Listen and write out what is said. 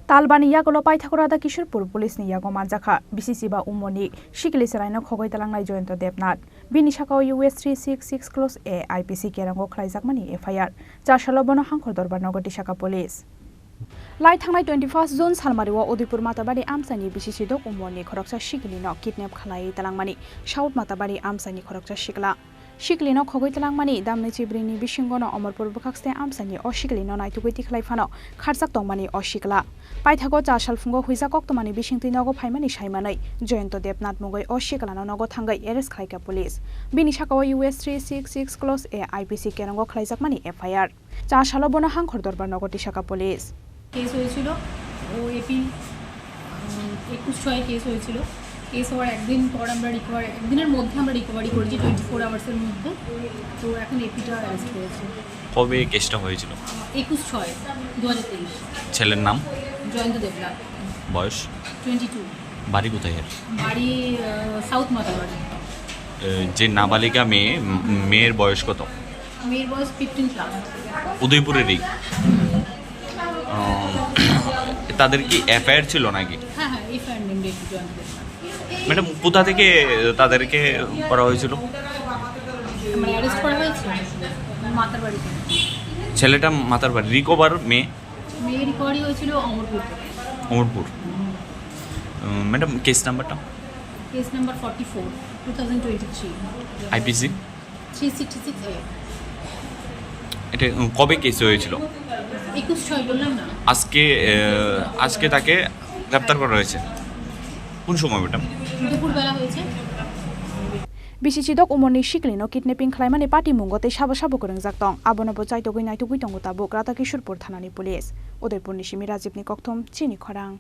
Talbani Yakulo Paithakurada Kishurpur Police ni Yago Manjakha, Bisichiba Omarni, Sikli Chwraino Khogwi Twlangnai Jayanta Debnath, Binishakao US 366 Close A IPC Kerango Khlaijakmani FIR, Chashalobono Hangkhor Dorbar Nogoti Shaka Police. Lai thangnai 21st June salmariwa Udipur matabari amsani Bisichidok Omarni Khoroksa Sikli no kidnap khlai Twlangnai, South matabari amsani Khoroksa Sikla. Sikli no Khogwi Twlangnai damni chibrini bisingono Omarpur bukakste amsani o Sikli no naitugui khlaifano kharjak tongmani o Sikla. Paithago chashal fungo huijakok tomani bisingti nogo phaimani saimanai Jayanta Debnath mugoi o Sikla no nogo thangai arrest khlaika police. Binishakao US 366 Close A IPC kerango khlaijakmani FIR. Chashalo bono hangkhor dorbar nogoti shaka police. Case হয়েছিল ও AP 21/6 case হয়েছিল case হওয়ার একদিন পর আমরা একদিনের মধ্যে আমরা recovery করেছি 24 আওয়ার্সের মধ্যে তো এখন এপিটা অ্যারেস্ট হয়েছে কবে কেসটা হয়েছিল 21/6/2023 ছেলের নাম জয়ন্ত দেবনাথ বয়স 22 বাড়ি কোথায় এর বাড়ি সাউথ মাতাবাড়ি যে নাবালিকা মেয়ের বয়স কত মেয়ের বয়স 15 প্লাস উদয়পুরেরই তাদের কি এফআইআর ছিল নাকি হ্যাঁ হ্যাঁ FIR name Jayanta Debnath madam কোথা থেকে তাদেরকে করা হয়েছিল মানে অ্যারেস্ট করা হয়েছে মাতার বাড়িতে ছেলেটা মাতার বাড়ি রিকভার মেয়ে রিকভারি হয়েছিল অমরপুর ম্যাডাম কেস নাম্বারটা কেস নাম্বার 44 2023 আইপিসি 366 A এটা কবে কেস হয়েছিল 21/6 বললাম না আজকে তাকে গ্রেফতার করা হয়েছে কোন সময় ম্যাডাম দুপুরবেলা হয়েছে Bisichidok Omarni Sikli no kidnapping khlaimani party mungote sabo korengjak tong abono bo chaitogui naitugui tongo tabuk rata Kishurpur thanani police Udaipur ni Simi Rajib ni kokthom Chini Khorang